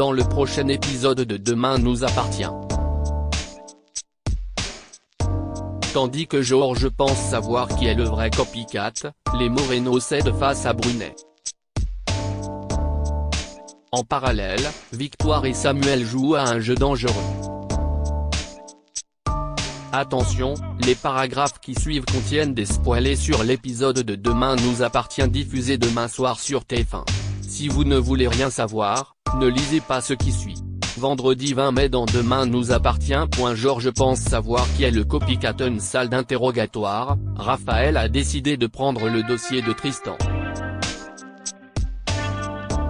dans le prochain épisode de Demain nous appartient. Tandis que Georges pense savoir qui est le vrai copycat, les Moreno cèdent face à Brunet. En parallèle, Victoire et Samuel jouent à un jeu dangereux. Attention, les paragraphes qui suivent contiennent des spoilers sur l'épisode de Demain nous appartient diffusé demain soir sur TF1. Si vous ne voulez rien savoir, ne lisez pas ce qui suit. Vendredi 20 mai dans Demain nous appartient. Georges pense savoir qui est le copycat. Une salle d'interrogatoire, Raphaël a décidé de prendre le dossier de Tristan.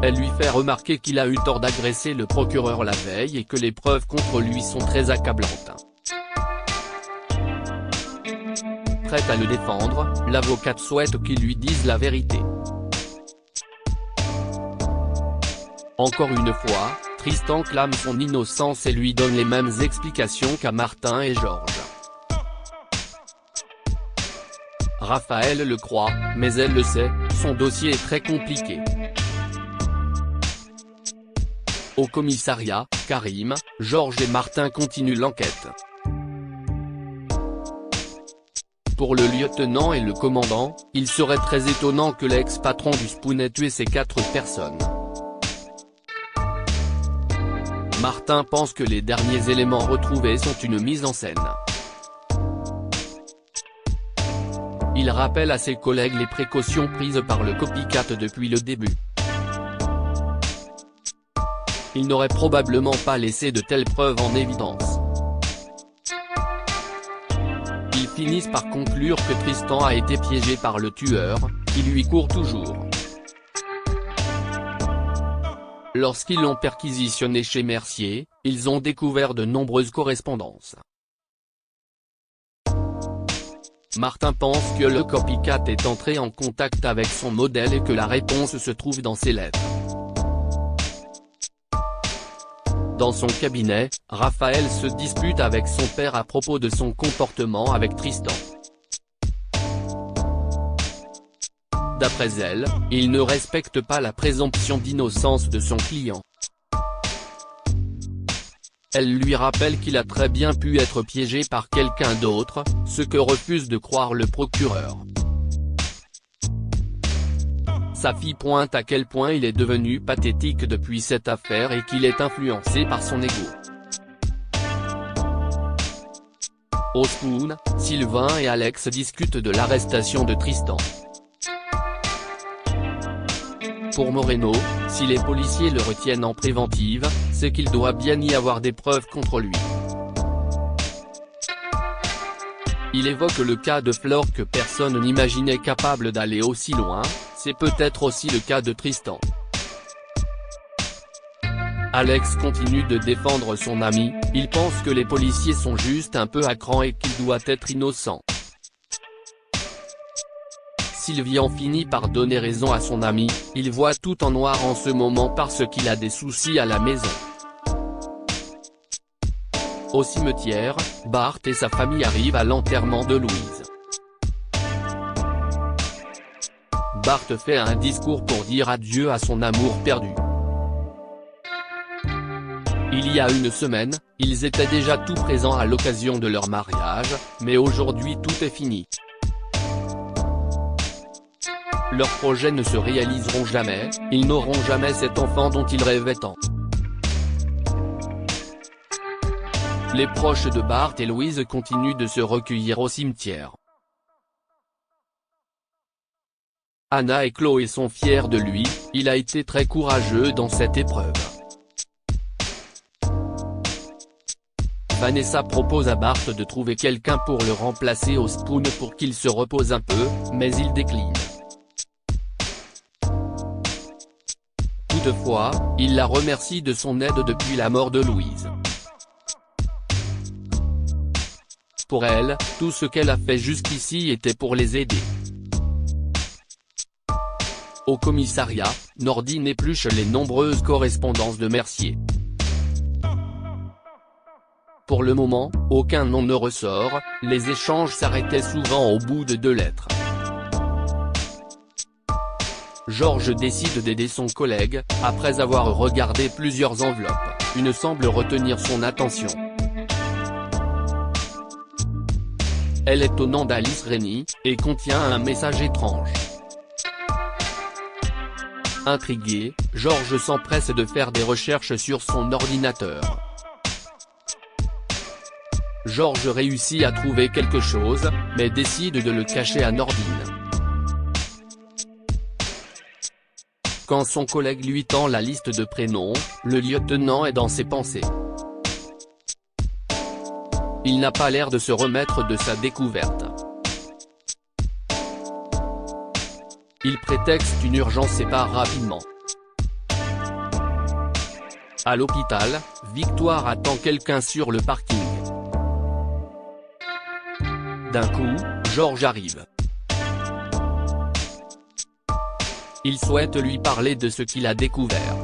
Elle lui fait remarquer qu'il a eu tort d'agresser le procureur la veille et que les preuves contre lui sont très accablantes. Prête à le défendre, l'avocate souhaite qu'il lui dise la vérité. Encore une fois, Tristan clame son innocence et lui donne les mêmes explications qu'à Martin et Georges. Raphaël le croit, mais elle le sait, son dossier est très compliqué. Au commissariat, Karim, Georges et Martin continuent l'enquête. Pour le lieutenant et le commandant, il serait très étonnant que l'ex-patron du Spoon ait tué ces 4 personnes. Martin pense que les derniers éléments retrouvés sont une mise en scène. Il rappelle à ses collègues les précautions prises par le copycat depuis le début. Il n'aurait probablement pas laissé de telles preuves en évidence. Ils finissent par conclure que Tristan a été piégé par le tueur, qui lui court toujours. Lorsqu'ils l'ont perquisitionné chez Mercier, ils ont découvert de nombreuses correspondances. Martin pense que le copycat est entré en contact avec son modèle et que la réponse se trouve dans ses lettres. Dans son cabinet, Raphaël se dispute avec son père à propos de son comportement avec Tristan. D'après elle, il ne respecte pas la présomption d'innocence de son client. Elle lui rappelle qu'il a très bien pu être piégé par quelqu'un d'autre, ce que refuse de croire le procureur. Sa fille pointe à quel point il est devenu pathétique depuis cette affaire et qu'il est influencé par son ego. Au Spoon, Sylvain et Alex discutent de l'arrestation de Tristan. Pour Moreno, si les policiers le retiennent en préventive, c'est qu'il doit bien y avoir des preuves contre lui. Il évoque le cas de Flore que personne n'imaginait capable d'aller aussi loin, c'est peut-être aussi le cas de Tristan. Alex continue de défendre son ami, il pense que les policiers sont juste un peu à cran et qu'il doit être innocent. Sylvian finit par donner raison à son ami, il voit tout en noir en ce moment parce qu'il a des soucis à la maison. Au cimetière, Bart et sa famille arrivent à l'enterrement de Louise. Bart fait un discours pour dire adieu à son amour perdu. Il y a une semaine, ils étaient déjà tout présents à l'occasion de leur mariage, mais aujourd'hui tout est fini. Leurs projets ne se réaliseront jamais, ils n'auront jamais cet enfant dont ils rêvaient tant. Les proches de Bart et Louise continuent de se recueillir au cimetière. Anna et Chloé sont fiers de lui, il a été très courageux dans cette épreuve. Vanessa propose à Bart de trouver quelqu'un pour le remplacer au Spoon pour qu'il se repose un peu, mais il décline. Toutefois, il la remercie de son aide depuis la mort de Louise. Pour elle, tout ce qu'elle a fait jusqu'ici était pour les aider. Au commissariat, Nordine épluche les nombreuses correspondances de Mercier. Pour le moment, aucun nom ne ressort, les échanges s'arrêtaient souvent au bout de 2 lettres. Georges décide d'aider son collègue, après avoir regardé plusieurs enveloppes, une semble retenir son attention. Elle est au nom d'Alice Rennie, et contient un message étrange. Intrigué, Georges s'empresse de faire des recherches sur son ordinateur. Georges réussit à trouver quelque chose, mais décide de le cacher à Nordine. Quand son collègue lui tend la liste de prénoms, le lieutenant est dans ses pensées. Il n'a pas l'air de se remettre de sa découverte. Il prétexte une urgence et part rapidement. À l'hôpital, Victoire attend quelqu'un sur le parking. D'un coup, Georges arrive. Il souhaite lui parler de ce qu'il a découvert.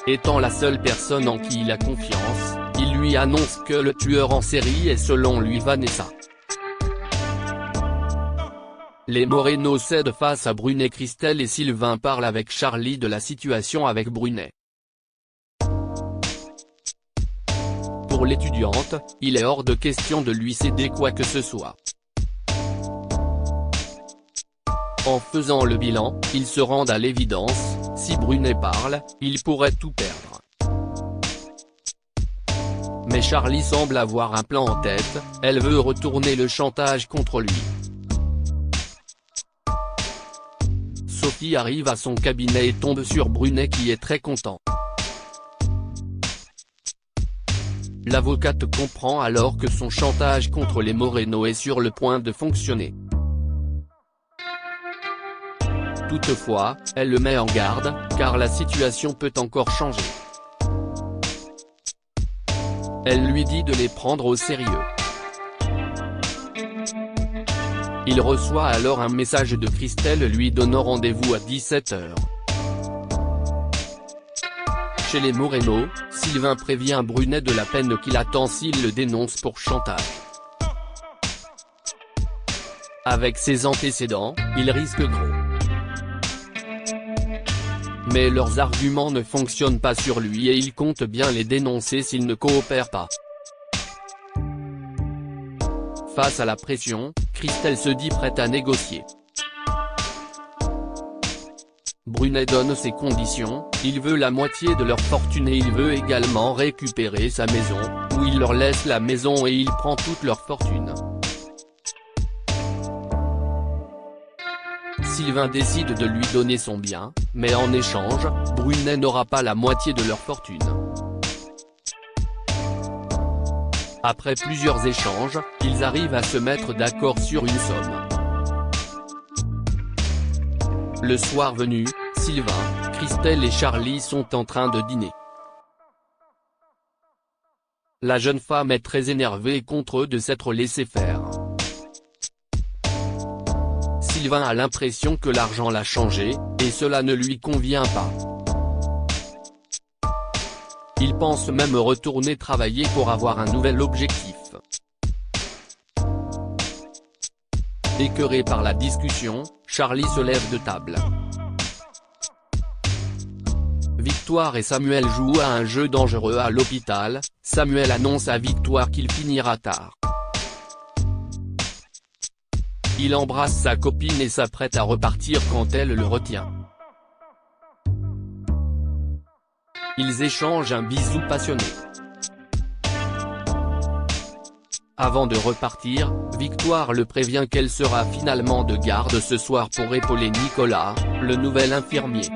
Étant la seule personne en qui il a confiance, il lui annonce que le tueur en série est selon lui Vanessa. Les Moreno cèdent face à Brunet. Christelle et Sylvain parlent avec Charlie de la situation avec Brunet. Pour l'étudiante, il est hors de question de lui céder quoi que ce soit. En faisant le bilan, ils se rendent à l'évidence, si Brunet parle, il pourrait tout perdre. Mais Charlie semble avoir un plan en tête, elle veut retourner le chantage contre lui. Sophie arrive à son cabinet et tombe sur Brunet qui est très content. L'avocate comprend alors que son chantage contre les Moreno est sur le point de fonctionner. Toutefois, elle le met en garde, car la situation peut encore changer. Elle lui dit de les prendre au sérieux. Il reçoit alors un message de Christelle lui donnant rendez-vous à 17 h. Chez les Moreno, Sylvain prévient Brunet de la peine qu'il attend s'il le dénonce pour chantage. Avec ses antécédents, il risque gros. Mais leurs arguments ne fonctionnent pas sur lui et il compte bien les dénoncer s'il ne coopère pas. Face à la pression, Christelle se dit prête à négocier. Brunet donne ses conditions, il veut la moitié de leur fortune et il veut également récupérer sa maison, où il leur laisse la maison et il prend toute leur fortune. Sylvain décide de lui donner son bien, mais en échange, Brunet n'aura pas la moitié de leur fortune. Après plusieurs échanges, ils arrivent à se mettre d'accord sur une somme. Le soir venu, Sylvain, Christelle et Charlie sont en train de dîner. La jeune femme est très énervée contre eux de s'être laissé faire. Sylvain a l'impression que l'argent l'a changé, et cela ne lui convient pas. Il pense même retourner travailler pour avoir un nouvel objectif. Écœuré par la discussion, Charlie se lève de table. Victoire et Samuel jouent à un jeu dangereux à l'hôpital, Samuel annonce à Victoire qu'il finira tard. Il embrasse sa copine et s'apprête à repartir quand elle le retient. Ils échangent un bisou passionné. Avant de repartir, Victoire le prévient qu'elle sera finalement de garde ce soir pour épauler Nicolas, le nouvel infirmier.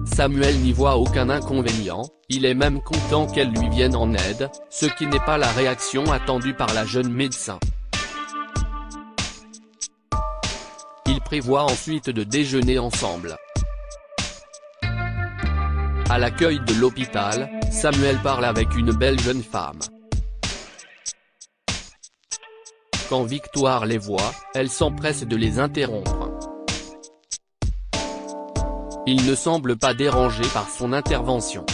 Samuel n'y voit aucun inconvénient, il est même content qu'elle lui vienne en aide, ce qui n'est pas la réaction attendue par la jeune médecin. Ils prévoient ensuite de déjeuner ensemble. À l'accueil de l'hôpital, Samuel parle avec une belle jeune femme. Quand Victoire les voit, elle s'empresse de les interrompre. Il ne semble pas dérangé par son intervention.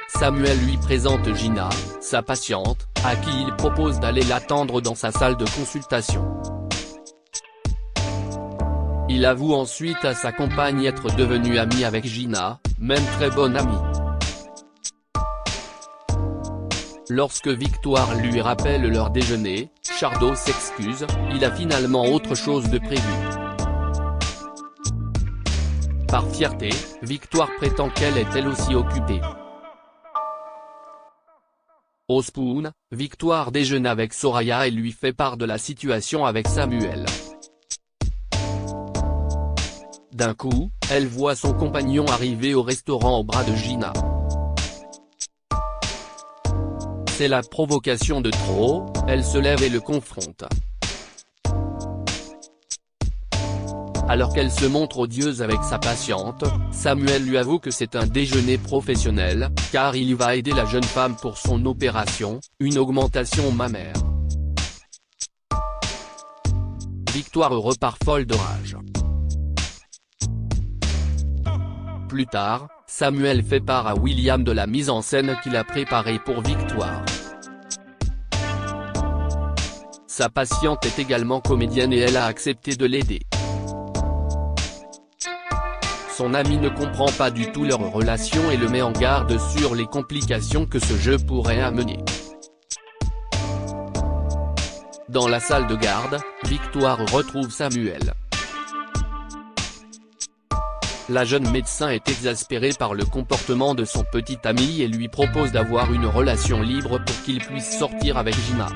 Samuel lui présente Gina, sa patiente, à qui il propose d'aller l'attendre dans sa salle de consultation. Il avoue ensuite à sa compagne être devenu ami avec Gina, même très bonne amie. Lorsque Victoire lui rappelle leur déjeuner, Chardot s'excuse, il a finalement autre chose de prévu. Par fierté, Victoire prétend qu'elle est elle aussi occupée. Au Spoon, Victoire déjeune avec Soraya et lui fait part de la situation avec Samuel. D'un coup, elle voit son compagnon arriver au restaurant au bras de Gina. C'est la provocation de trop, elle se lève et le confronte. Alors qu'elle se montre odieuse avec sa patiente, Samuel lui avoue que c'est un déjeuner professionnel, car il va aider la jeune femme pour son opération, une augmentation mammaire. Victoire repart folle de rage. Plus tard, Samuel fait part à William de la mise en scène qu'il a préparée pour Victoire. Sa patiente est également comédienne et elle a accepté de l'aider. Son ami ne comprend pas du tout leur relation et le met en garde sur les complications que ce jeu pourrait amener. Dans la salle de garde, Victoire retrouve Samuel. La jeune médecin est exaspérée par le comportement de son petit ami et lui propose d'avoir une relation libre pour qu'il puisse sortir avec Gina.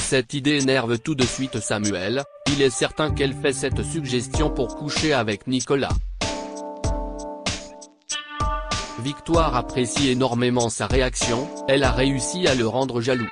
Cette idée énerve tout de suite Samuel, il est certain qu'elle fait cette suggestion pour coucher avec Nicolas. Victoire apprécie énormément sa réaction, elle a réussi à le rendre jaloux.